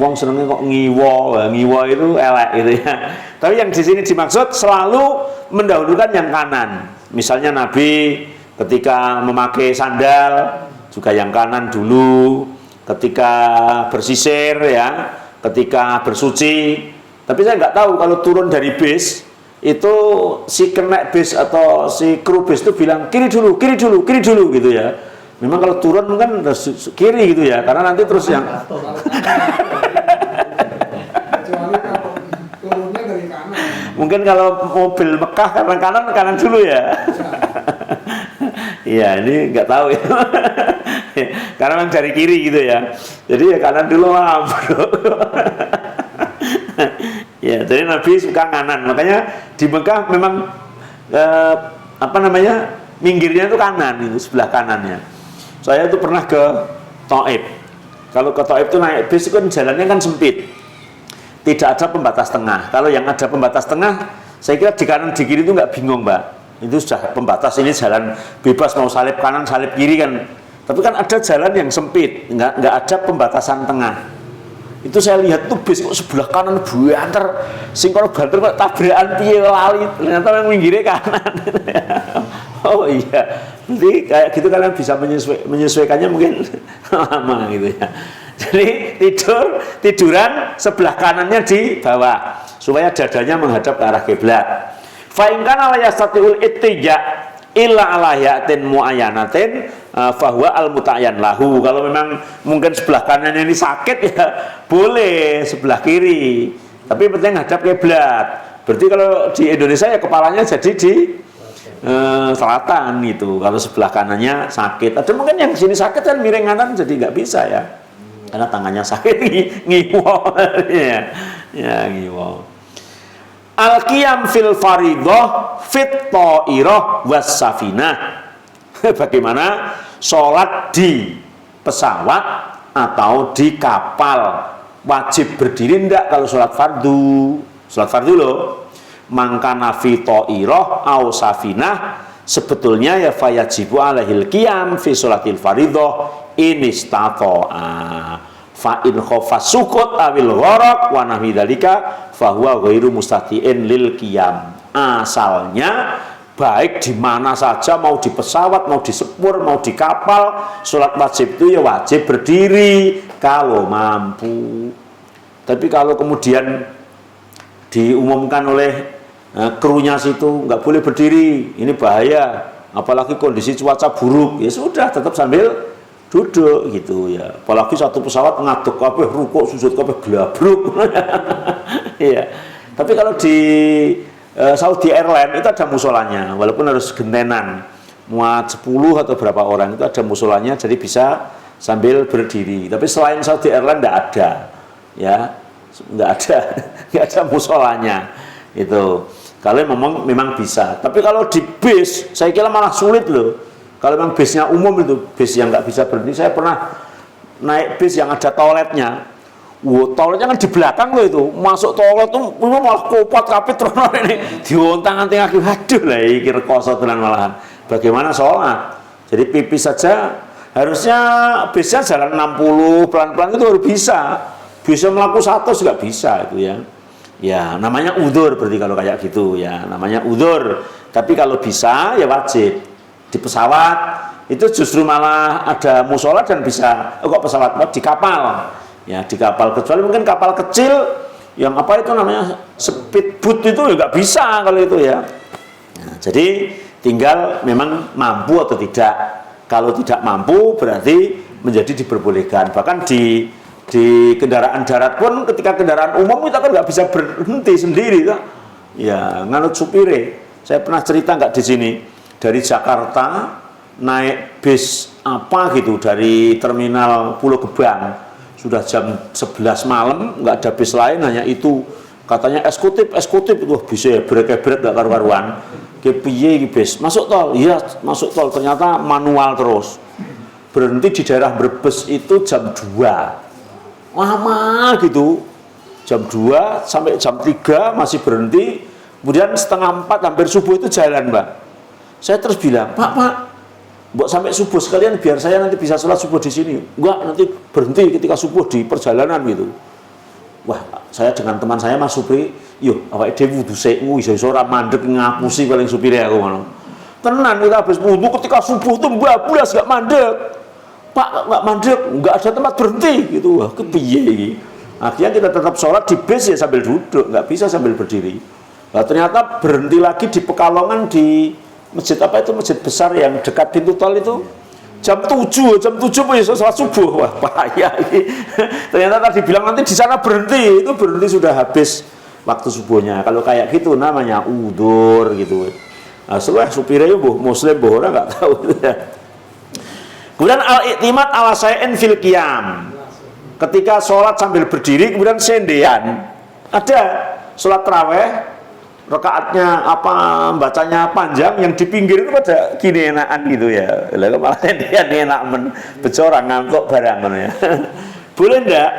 Wong senengnya kok ngiwo itu elek gitu ya. Tapi yang di sini dimaksud selalu mendahulukan yang kanan. Misalnya Nabi ketika memakai sandal juga yang kanan dulu. Ketika bersisir ya, ketika bersuci. Tapi saya nggak tahu kalau turun dari bis itu si kenek bis atau si kru bis itu bilang kiri dulu gitu ya. Memang kalau turun kan kiri gitu ya, karena nanti terus yang mungkin kalau mobil Mekah karena kanan dulu ya. Iya, ini nggak tahu ya. Karena memang dari kiri gitu ya. Jadi ya kanan dulu lah, bro. Ya, jadi Nabi suka kanan. Makanya di Mekah memang minggirnya itu kanan, itu sebelah kanannya. Saya itu pernah ke Thaif. Kalau ke Thaif itu naik bis itu kan jalannya kan sempit. Tidak ada pembatas tengah. Kalau yang ada pembatas tengah, saya kira di kanan di kiri itu nggak bingung, Mbak. Itu sudah pembatas, ini jalan bebas mau salib kanan salib kiri kan. Tapi kan ada jalan yang sempit, nggak ada pembatasan tengah. Itu saya lihat tuh bis kok sebelah kanan banter, sing kono banter kok tabrakan piye lali, ternyata yang minggirnya kanan. Oh iya, jadi kayak gitu kalian bisa menyesuaikannya mungkin lama gitu ya. Jadi tiduran sebelah kanannya di bawah supaya dadanya menghadap ke arah kiblat. Fa in kana la yastati'ul ittija illa ala yatin muayyanatin fahuwa al muta'ayyan lahu. Kalau memang mungkin sebelah kanannya ini sakit ya boleh sebelah kiri, tapi penting hadap kiblat. Berarti kalau di Indonesia ya kepalanya jadi di selatan gitu. Kalau sebelah kanannya sakit, ada mungkin yang sini sakit kan miring kanan jadi nggak bisa ya, karena tangannya sakit ngiwo ya ngiwo. Al-qiyam fil faridah fit ta'irah was safinah. Bagaimana sholat di pesawat atau di kapal, wajib berdiri enggak kalau sholat fardu? Sholat fardu loh. Mangkana fi ta'irah au safinah, sebetulnya ya fayajibu alaihil qiyam fi sholatil faridah in istata'a. Fa in khafa sukut awil gharaq wa nahwi dzalika fa huwa ghairu mustati'in lil qiyam. Asalnya baik di mana saja, mau di pesawat, mau di sepur, mau di kapal, sholat wajib itu ya wajib berdiri kalau mampu. Tapi kalau kemudian diumumkan oleh krunya situ nggak boleh berdiri, ini bahaya, apalagi kondisi cuaca buruk, ya sudah tetap sambil duduk gitu ya. Apalagi satu pesawat ngaduk kabeh, rukuk sujud kabeh glabruk. Iya. Tapi kalau di Saudi Airline itu ada musolanya, walaupun harus gentenan, muat 10 atau berapa orang itu ada musolanya, jadi bisa sambil berdiri. Tapi selain Saudi Airline tidak ada, ya, nggak ada musolanya itu. Kalau memang bisa. Tapi kalau di bis, saya kira malah sulit loh. Kalau memang bisnya umum itu, bis yang nggak bisa berhenti. Saya pernah naik bis yang ada toiletnya. Toiletnya kan di belakang loh itu. Masuk toilet tuh malah kopot kapit terus ini diontang-anting kaki. Waduh lah, iki rekoso tenan malahan. Bagaimana sholat? Jadi pipis saja harusnya bisnya jalan 60 pelan-pelan itu harus bisa. Bisa melaku 100 nggak bisa itu ya. Ya namanya udzur berarti kalau kayak gitu ya. Namanya udzur. Tapi kalau bisa ya wajib. Di pesawat itu justru malah ada musola dan bisa kok pesawat di kapal ya, di kapal, kecuali mungkin kapal kecil yang apa itu namanya speedboat itu ya nggak bisa kalau itu ya. Nah, jadi tinggal memang mampu atau tidak. Kalau tidak mampu berarti menjadi diperbolehkan. Bahkan di kendaraan darat pun ketika kendaraan umum kita kan nggak bisa berhenti sendiri kan? Ya nganut supire. Saya pernah cerita nggak di sini. Dari Jakarta naik bis apa gitu dari terminal Pulau Gebang, sudah jam 11 malam nggak ada bis lain, hanya itu katanya eksekutif itu bisa brek-brek nggak karu-karuan. Kepiye bis masuk tol, iya masuk tol, ternyata manual terus. Berhenti di daerah Brebes itu jam 2 lama gitu, jam 2 sampai jam 3 masih berhenti, kemudian setengah 4 hampir subuh itu jalan Mbak. Saya terus bilang, Pak, buat sampai subuh sekalian biar saya nanti bisa sholat subuh di sini. Enggak, nanti berhenti ketika subuh di perjalanan gitu. Wah, saya dengan teman saya Mas Supri, yuk, awake dhewe wudu sekmu iso ora mandek ngapusi paling supire aku ngono. Tenan kita habis wudu ketika subuh tuh bablas enggak mandek. Pak, enggak mandek, enggak ada tempat berhenti gitu. Wah, kepiye iki? Akhirnya kita tetap sholat di bis ya sambil duduk, enggak bisa sambil berdiri. Nah, ternyata berhenti lagi di Pekalongan di masjid apa itu, masjid besar yang dekat pintu tol itu jam 7 pun ya sholat subuh. Wah bahaya ini. Ternyata tadi bilang nanti di sana berhenti, itu berhenti sudah habis waktu subuhnya. Kalau kayak gitu namanya udzur gitu. Nah, setelah supirnya muslim orang nggak tahu. Kemudian al-i'timad ala syai'in fil qiyam. Ketika sholat sambil berdiri kemudian sendean. Ada sholat tarawih rakaatnya apa bacanya panjang, yang di pinggir itu pada gini enakan gitu ya. Lah malah dia enak becorang ngantuk barang ya. Boleh ndak?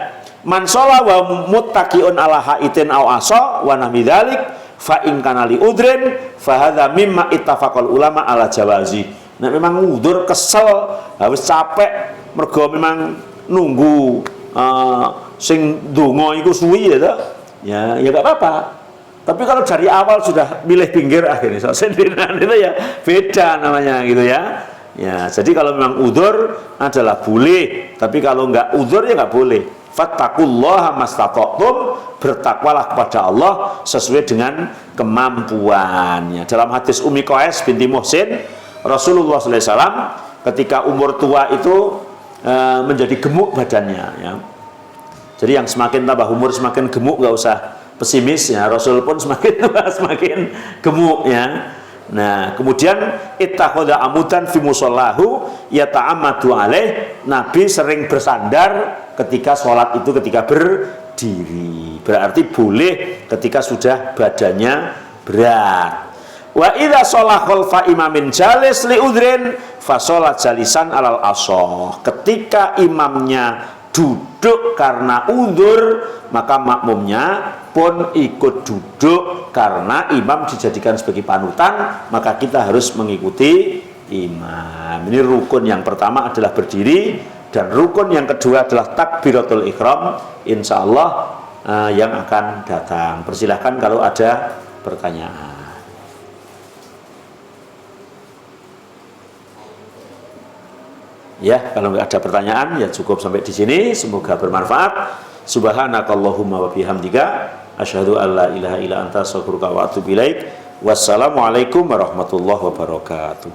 Man sholla wa muttaqiun ala haitin aw asa wa nahmi dzalik fa in kana li udrin fa hadza mimma ittafaqal ulama ala jawazi. Nah memang udzur kesel, harus capek mergo memang nunggu sing donga iku suwi ya ta. Ya enggak apa-apa. Tapi kalau dari awal sudah milih pinggir akhirnya sendirian itu ya beda namanya gitu ya. Ya, jadi kalau memang udzur adalah boleh, tapi kalau enggak udzur ya enggak boleh. Fattaqullaha mastata'tum, bertakwalah kepada Allah sesuai dengan kemampuannya. Dalam hadis Ummi Qais binti Muhsin, Rasulullah SAW ketika umur tua itu menjadi gemuk badannya ya. Jadi yang semakin tambah umur semakin gemuk, nggak usah pesimis ya, Rasul pun semakin tua semakin gemuk ya. Nah, kemudian ittakhadha amudan fi musallahu yata'ammadu alaih. Nabi sering bersandar ketika sholat itu ketika berdiri. Berarti boleh ketika sudah badannya berat. Wa idza sholat khalfa imamin jalis li udrin fa sholat jalisan alal asoh. Ketika imamnya duduk karena udzur, maka makmumnya pun ikut duduk karena imam dijadikan sebagai panutan, maka kita harus mengikuti imam. Ini rukun yang pertama adalah berdiri, dan rukun yang kedua adalah takbiratul ihram, insya Allah yang akan datang. Persilahkan kalau ada pertanyaan. Ya, kalau nggak ada pertanyaan ya cukup sampai di sini. Semoga bermanfaat. Subhanakallahumma wa bihamdika asyhadu an la ilaha illa anta astaghfiruka wa atubu ilaik. Wassalamualaikum warahmatullahi wabarakatuh.